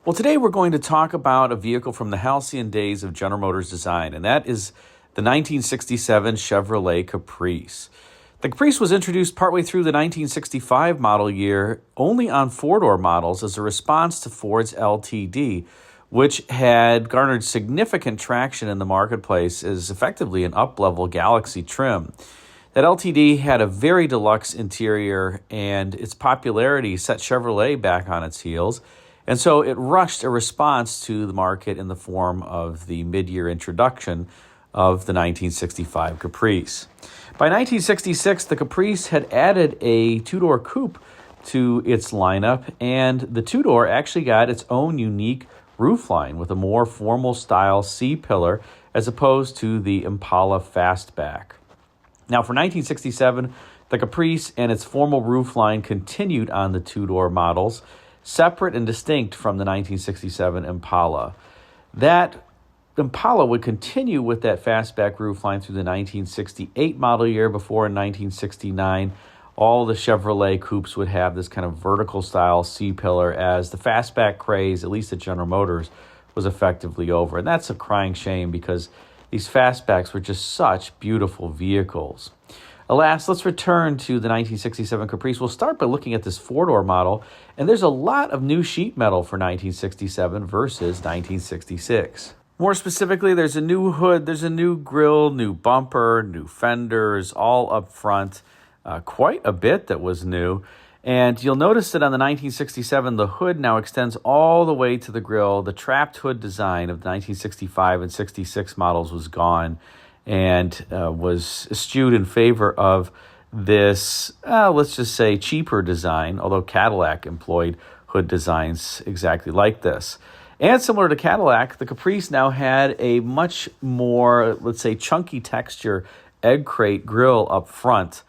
Well, today we're going to talk about a vehicle from the halcyon days of General Motors design, and that is the 1967 Chevrolet Caprice. The Caprice was introduced partway through the 1965 model year only on four-door models as a response to Ford's LTD, which had garnered significant traction in the marketplace as effectively an up-level Galaxy trim. That LTD had a very deluxe interior, and its popularity set Chevrolet back on its heels. And so it rushed a response to the market in the form of the mid-year introduction of the 1965 Caprice. By 1966, the Caprice had added a two-door coupe to its lineup, and the two-door actually got its own unique roofline with a more formal style C-pillar as opposed to the Impala Fastback. Now, for 1967, the Caprice and its formal roofline continued on the two-door models, separate and distinct from the 1967 Impala. That Impala would continue with that fastback roofline through the 1968 model year before in 1969. All the Chevrolet coupes would have this kind of vertical style C-pillar as the fastback craze, at least at General Motors, was effectively over. And that's a crying shame because these fastbacks were just such beautiful vehicles. Alas, let's return to the 1967 Caprice. We'll start by looking at this four-door model, and there's a lot of new sheet metal for 1967 versus 1966. More specifically, there's a new hood, there's a new grille, new bumper, new fenders, all up front. Quite a bit that was new. And you'll notice that on the 1967, the hood now extends all the way to the grille. The trapped hood design of the 1965 and 66 models was gone, and was eschewed in favor of this, let's just say, cheaper design, although Cadillac employed hood designs exactly like this. And similar to Cadillac, the Caprice now had a much more, let's say, chunky texture egg crate grille up front,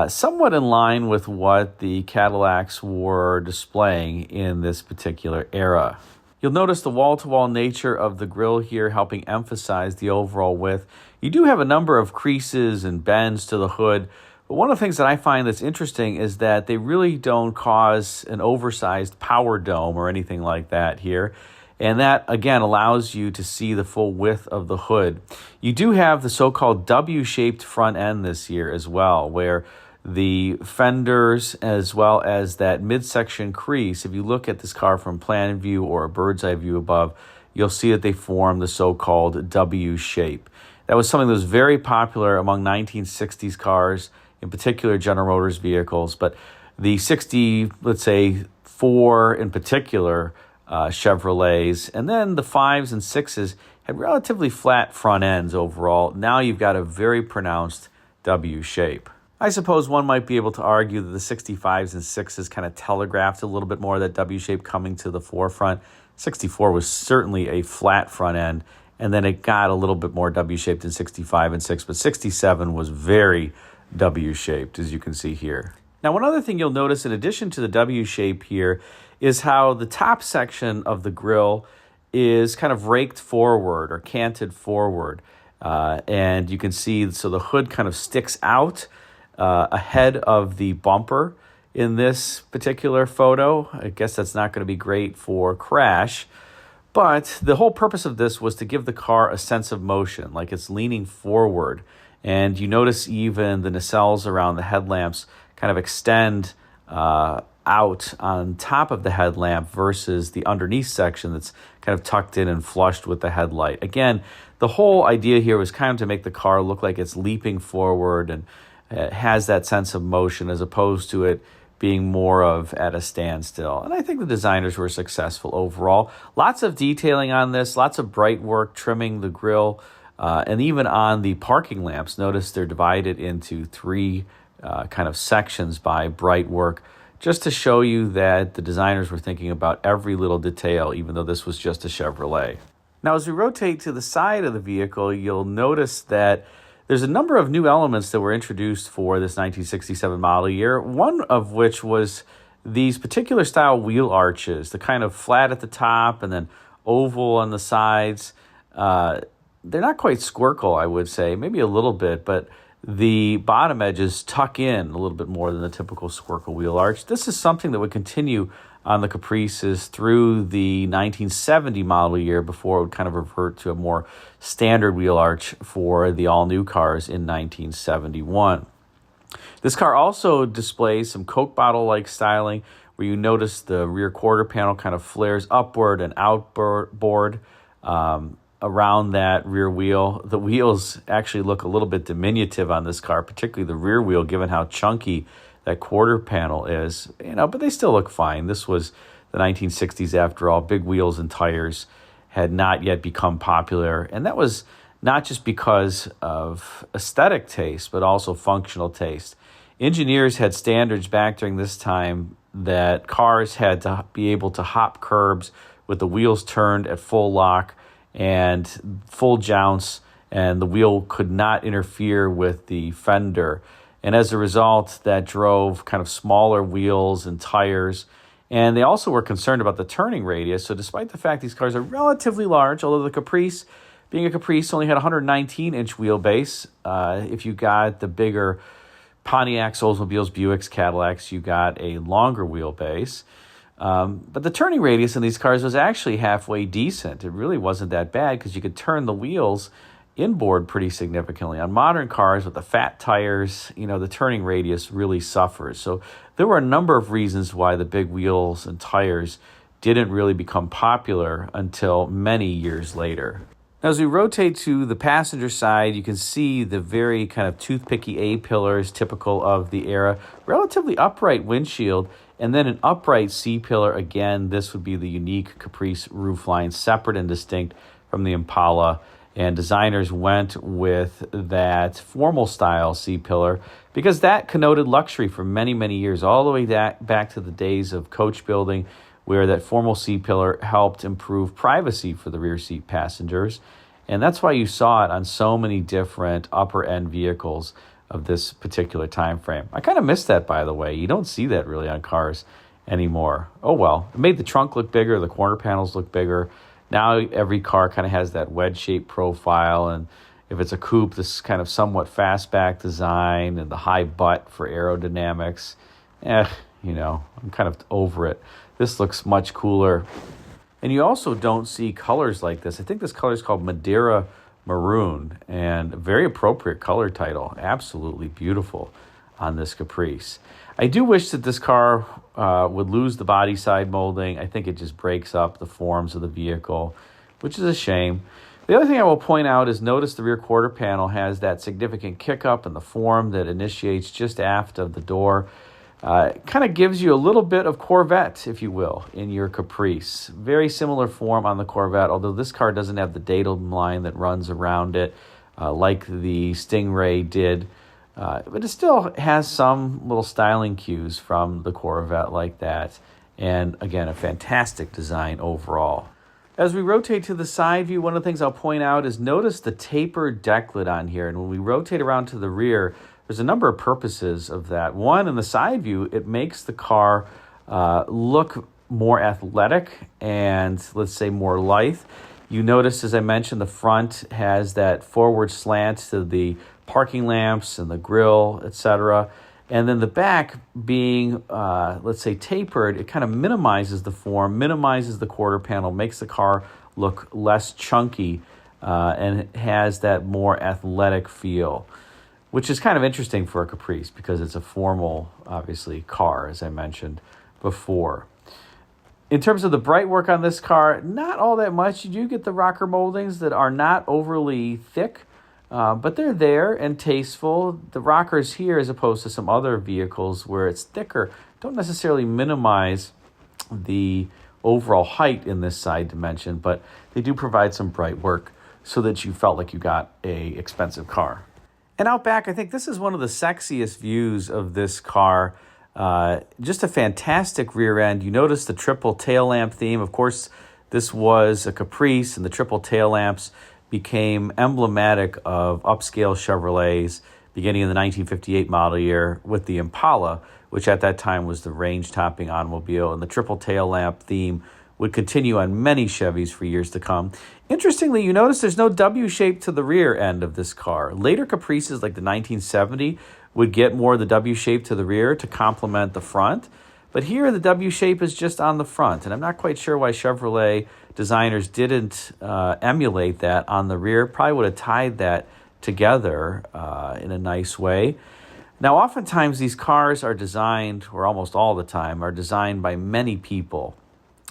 somewhat in line with what the Cadillacs were displaying in this particular era. You'll notice the wall-to-wall nature of the grille here helping emphasize the overall width. You do have a number of creases and bends to the hood, but one of the things that I find that's interesting is that they really don't cause an oversized power dome or anything like that here. And that, again, allows you to see the full width of the hood. You do have the so-called W-shaped front end this year as well, where the fenders as well as that midsection crease, if you look at this car from plan view or a bird's eye view above, you'll see that they form the so-called W shape. That was something that was very popular among 1960s cars, in particular General Motors vehicles, but the 60, let's say, 4 in particular, Chevrolets, and then the 5s and 6s had relatively flat front ends overall. Now you've got a very pronounced W shape. I suppose one might be able to argue that the 65s and 6s kind of telegraphed a little bit more of that W shape coming to the forefront. 64 was certainly a flat front end, and then it got a little bit more W-shaped in 65 and 6, but 67 was very W-shaped, as you can see here. Now, one other thing you'll notice in addition to the W shape here is how the top section of the grille is kind of raked forward or canted forward. And you can see, so the hood kind of sticks out ahead of the bumper in this particular photo. I guess that's not going to be great for crash, but the whole purpose of this was to give the car a sense of motion, like it's leaning forward. And you notice even the nacelles around the headlamps kind of extend out on top of the headlamp versus the underneath section that's kind of tucked in and flushed with the headlight. Again, the whole idea here was kind of to make the car look like it's leaping forward and it has that sense of motion as opposed to it being more of at a standstill. And I think the designers were successful overall. Lots of detailing on this, lots of bright work trimming the grille, and even on the parking lamps. Notice they're divided into 3 kind of sections by bright work, just to show you that the designers were thinking about every little detail, even though this was just a Chevrolet. Now, as we rotate to the side of the vehicle, you'll notice that there's a number of new elements that were introduced for this 1967 model year, one of which was these particular style wheel arches, the kind of flat at the top and then oval on the sides. They're not quite squircle, I would say, maybe a little bit, but the bottom edges tuck in a little bit more than the typical squircle wheel arch. This is something that would continue on the Caprices through the 1970 model year before it would kind of revert to a more standard wheel arch for the all-new cars in 1971. This car also displays some Coke bottle-like styling where you notice the rear quarter panel kind of flares upward and outboard around that rear wheel. The wheels actually look a little bit diminutive on this car, particularly the rear wheel, given how chunky that quarter panel is, but they still look fine. This was the 1960s after all. Big wheels and tires had not yet become popular, and that was not just because of aesthetic taste, but also functional taste. Engineers had standards back during this time that cars had to be able to hop curbs with the wheels turned at full lock and full jounce, and the wheel could not interfere with the fender. And as a result, that drove kind of smaller wheels and tires. And they also were concerned about the turning radius. So despite the fact these cars are relatively large, although the Caprice, being a Caprice, only had a 119-inch wheelbase. If you got the bigger Pontiacs, Oldsmobiles, Buicks, Cadillacs, you got a longer wheelbase. But the turning radius in these cars was actually halfway decent. It really wasn't that bad because you could turn the wheels inboard pretty significantly. On modern cars with the fat tires, the turning radius really suffers. So there were a number of reasons why the big wheels and tires didn't really become popular until many years later. Now, as we rotate to the passenger side, you can see the very kind of toothpicky A-pillars typical of the era, relatively upright windshield, and then an upright C-pillar. Again, this would be the unique Caprice roofline, separate and distinct from the Impala. And designers went with that formal style C-pillar because that connoted luxury for many, many years, all the way back to the days of coach building, where that formal C-pillar helped improve privacy for the rear seat passengers. And that's why you saw it on so many different upper-end vehicles of this particular time frame. I kind of miss that, by the way. You don't see that really on cars anymore. Oh, well. It made the trunk look bigger. The corner panels look bigger. Now every car kind of has that wedge-shaped profile, and if it's a coupe, this kind of somewhat fastback design and the high butt for aerodynamics. I'm kind of over it. This looks much cooler. And you also don't see colors like this. I think this color is called Madeira Maroon, and a very appropriate color title. Absolutely beautiful on this Caprice. I do wish that this car would lose the body side molding. I think it just breaks up the forms of the vehicle, which is a shame. The other thing I will point out is notice the rear quarter panel has that significant kick up in the form that initiates just aft of the door. Kind of gives you a little bit of Corvette, if you will, in your Caprice. Very similar form on the Corvette, although this car doesn't have the datum line that runs around it like the Stingray did. But it still has some little styling cues from the Corvette like that. And again, a fantastic design overall. As we rotate to the side view, one of the things I'll point out is notice the tapered deck lid on here. And when we rotate around to the rear, there's a number of purposes of that. One, in the side view, it makes the car look more athletic and, let's say, more lithe. You notice, as I mentioned, the front has that forward slant to the parking lamps and the grille, etc. And then the back being, let's say, tapered, it kind of minimizes the form, minimizes the quarter panel, makes the car look less chunky, and has that more athletic feel, which is kind of interesting for a Caprice because it's a formal, obviously, car, as I mentioned before. In terms of the bright work on this car, not all that much. You do get the rocker moldings that are not overly thick, but they're there and tasteful. The rockers here, as opposed to some other vehicles where it's thicker, don't necessarily minimize the overall height in this side dimension, but they do provide some bright work so that you felt like you got a expensive car. And out back, I think this is one of the sexiest views of this car. Just a fantastic rear end. You notice the triple tail lamp theme. Of course, this was a Caprice, and the triple tail lamps became emblematic of upscale Chevrolets beginning in the 1958 model year with the Impala, which at that time was the range-topping automobile. And the triple tail lamp theme would continue on many Chevys for years to come. Interestingly, you notice there's no W shape to the rear end of this car. Later Caprices, like the 1970, would get more of the W shape to the rear to complement the front. But here the W shape is just on the front, and I'm not quite sure why Chevrolet designers didn't emulate that on the rear. Probably would have tied that together in a nice way. Now, oftentimes these cars are designed, or almost all the time, are designed by many people.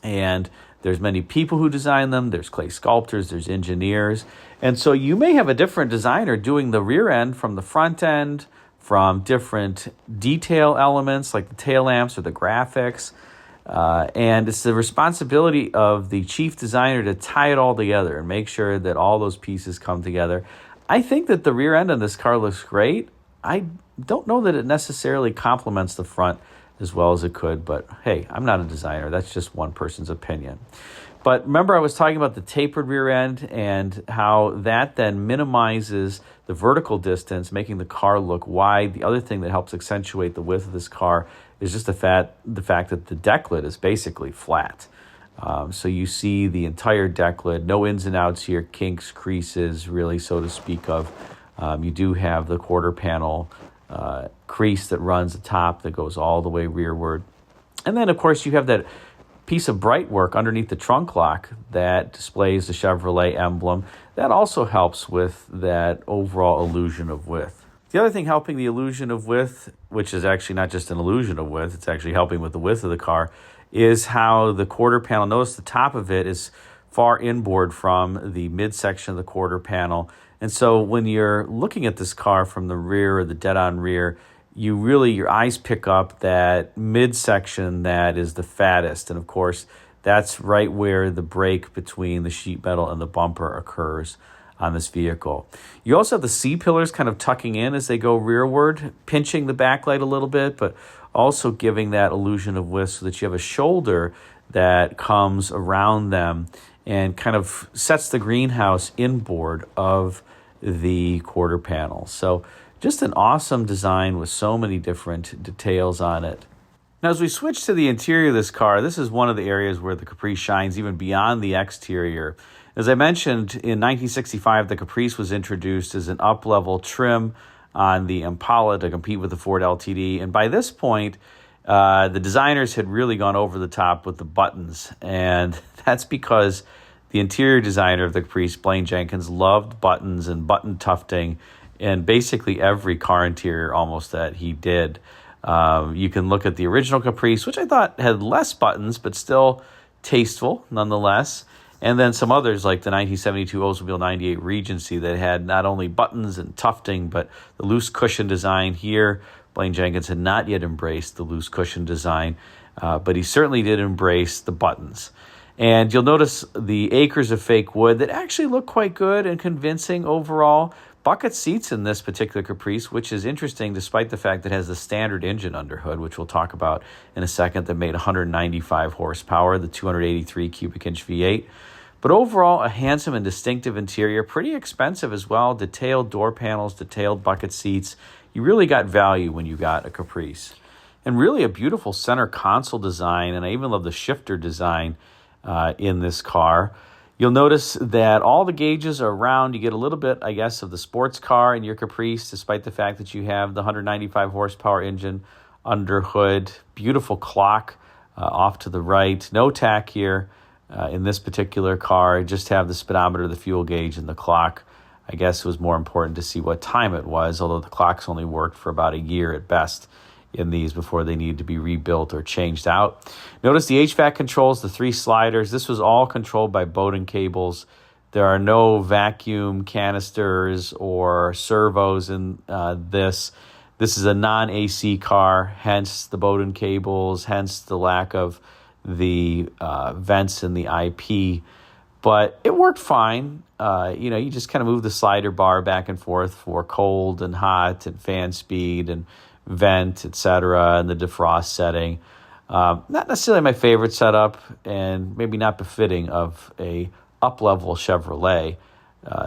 And there's many people who design them. There's clay sculptors, there's engineers. And so you may have a different designer doing the rear end from the front end, from different detail elements like the tail lamps or the graphics. And it's the responsibility of the chief designer to tie it all together and make sure that all those pieces come together. I think that the rear end of this car looks great. I don't know that it necessarily complements the front as well as it could, but hey, I'm not a designer. That's just one person's opinion. But remember, I was talking about the tapered rear end and how that then minimizes the vertical distance, making the car look wide. The other thing that helps accentuate the width of this car is just the fact that the deck lid is basically flat. So you see the entire deck lid, no ins and outs here, kinks, creases, really, so to speak of. You do have the quarter panel crease that runs the top that goes all the way rearward. And then, of course, you have that piece of bright work underneath the trunk lock that displays the Chevrolet emblem. That also helps with that overall illusion of width. The other thing helping the illusion of width, which is actually not just an illusion of width, it's actually helping with the width of the car, is how the quarter panel, notice the top of it is far inboard from the midsection of the quarter panel. And so when you're looking at this car from the rear or the dead-on rear, your eyes pick up that midsection that is the fattest. And of course, that's right where the break between the sheet metal and the bumper occurs on this vehicle. You also have the C-pillars kind of tucking in as they go rearward, pinching the backlight a little bit, but also giving that illusion of width so that you have a shoulder that comes around them and kind of sets the greenhouse inboard of the quarter panel. So just an awesome design with so many different details on it. Now, as we switch to the interior of this car, this is one of the areas where the Caprice shines even beyond the exterior. As I mentioned, in 1965, the Caprice was introduced as an up-level trim on the Impala to compete with the Ford LTD. And by this point, the designers had really gone over the top with the buttons. And that's because the interior designer of the Caprice, Blaine Jenkins, loved buttons and button tufting in basically every car interior almost that he did. You can look at the original Caprice, which I thought had less buttons, but still tasteful nonetheless. And then some others like the 1972 Oldsmobile 98 Regency that had not only buttons and tufting, but the loose cushion design here. Blaine Jenkins had not yet embraced the loose cushion design, but he certainly did embrace the buttons. And you'll notice the acres of fake wood that actually look quite good and convincing overall. Bucket seats in this particular Caprice, which is interesting despite the fact that it has the standard engine under hood, which we'll talk about in a second, that made 195 horsepower, the 283 cubic inch V8. But overall, a handsome and distinctive interior, pretty expensive as well. Detailed door panels, detailed bucket seats. You really got value when you got a Caprice. And really a beautiful center console design, and I even love the shifter design in this car. You'll notice that all the gauges are round. You get a little bit, I guess, of the sports car in your Caprice, despite the fact that you have the 195 horsepower engine under hood. Beautiful clock off to the right. No tack here in this particular car. Just have the speedometer, the fuel gauge, and the clock. I guess it was more important to see what time it was, although the clocks only worked for about a year at best in these before they needed to be rebuilt or changed out. Notice the HVAC controls, the 3 sliders. This was all controlled by Bowden cables. There are no vacuum canisters or servos in this. This is a non-AC car, hence the Bowden cables, hence the lack of the vents in the IP. But it worked fine. You just kind of move the slider bar back and forth for cold and hot and fan speed and vent, etc., and the defrost setting. Not necessarily my favorite setup, and maybe not befitting of a up-level Chevrolet,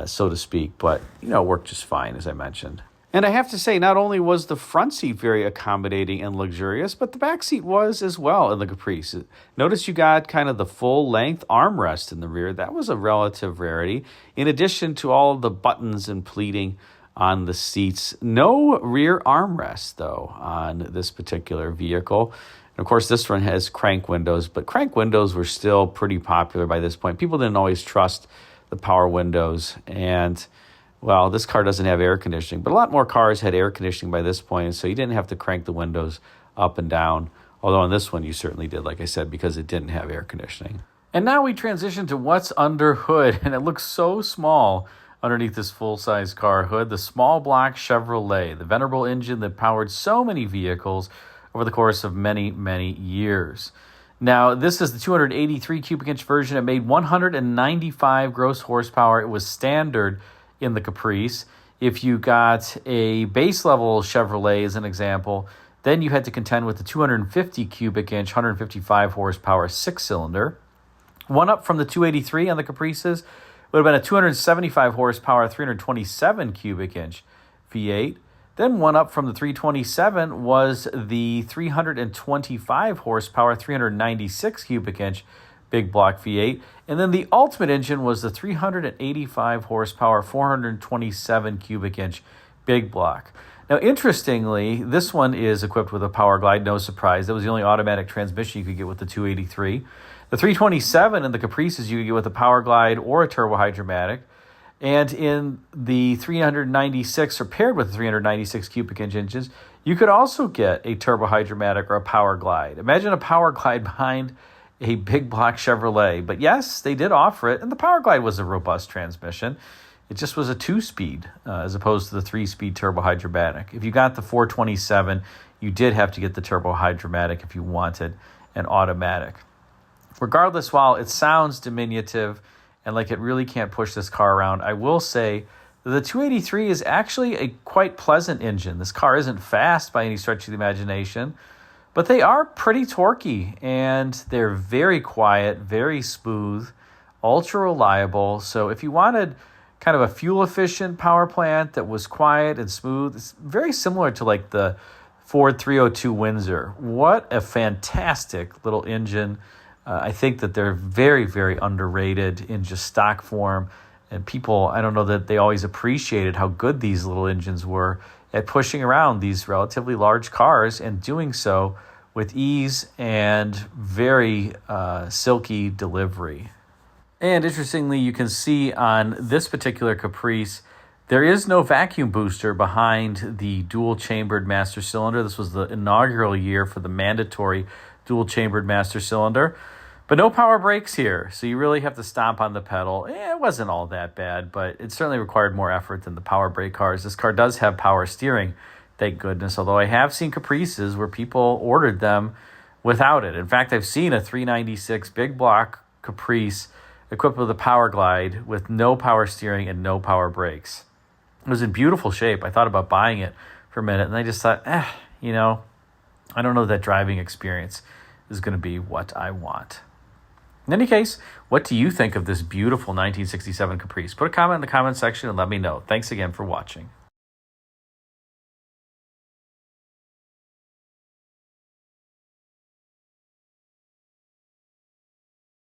so to speak, but it worked just fine, as I mentioned. And I have to say, not only was the front seat very accommodating and luxurious, but the back seat was as well in the Caprice. Notice you got kind of the full-length armrest in the rear. That was a relative rarity. In addition to all the buttons and pleating on the seats. No rear armrest, though, on this particular vehicle. And of course, this one has crank windows, but crank windows were still pretty popular by this point. People didn't always trust the power windows, and well, this car doesn't have air conditioning, but a lot more cars had air conditioning by this point, so you didn't have to crank the windows up and down. Although on this one, you certainly did, like I said, because it didn't have air conditioning. And now we transition to what's under hood, and it looks so small underneath this full-size car hood. The small block Chevrolet, the venerable engine that powered so many vehicles over the course of many, many years. Now, this is the 283 cubic inch version. It made 195 gross horsepower. It was standard in the Caprice. If you got a base level Chevrolet as an example, then you had to contend with the 250 cubic inch, 155 horsepower 6-cylinder. One up from the 283 on the Caprices would have been a 275 horsepower, 327 cubic inch V8. Then one up from the 327 was the 325 horsepower, 396 cubic inch big block V8. And then the ultimate engine was the 385 horsepower, 427 cubic inch big block. Now, interestingly, this one is equipped with a power glide, no surprise. That was the only automatic transmission you could get with the 283. The 327 in the Caprices you could get with a power glide or a turbo hydromatic. And in the 396, or paired with the 396 cubic inch engines, you could also get a turbo hydromatic or a power glide. Imagine a power glide behind a big block Chevrolet. But yes, they did offer it, and the power glide was a robust transmission. It just was a 2-speed as opposed to the 3-speed turbo hydromatic. If you got the 427, you did have to get the turbo hydromatic if you wanted an automatic. Regardless, while it sounds diminutive and like it really can't push this car around, I will say the 283 is actually a quite pleasant engine. This car isn't fast by any stretch of the imagination, but they are pretty torquey, and they're very quiet, very smooth, ultra reliable. So if you wanted kind of a fuel-efficient power plant that was quiet and smooth, it's very similar to like the Ford 302 Windsor. What a fantastic little engine. I think that they're very, very underrated in just stock form. And people, I don't know that they always appreciated how good these little engines were at pushing around these relatively large cars and doing so with ease and very silky delivery. And interestingly, you can see on this particular Caprice, there is no vacuum booster behind the dual-chambered master cylinder. This was the inaugural year for the mandatory dual-chambered master cylinder. But no power brakes here, so you really have to stomp on the pedal. It wasn't all that bad, but it certainly required more effort than the power brake cars. This car does have power steering, thank goodness, although I have seen Caprices where people ordered them without it. In fact, I've seen a 396 big block Caprice equipped with a power glide with no power steering and no power brakes. It was in beautiful shape. I thought about buying it for a minute, and I just thought, I don't know that driving experience is going to be what I want. In any case, what do you think of this beautiful 1967 Caprice? Put a comment in the comment section and let me know. Thanks again for watching.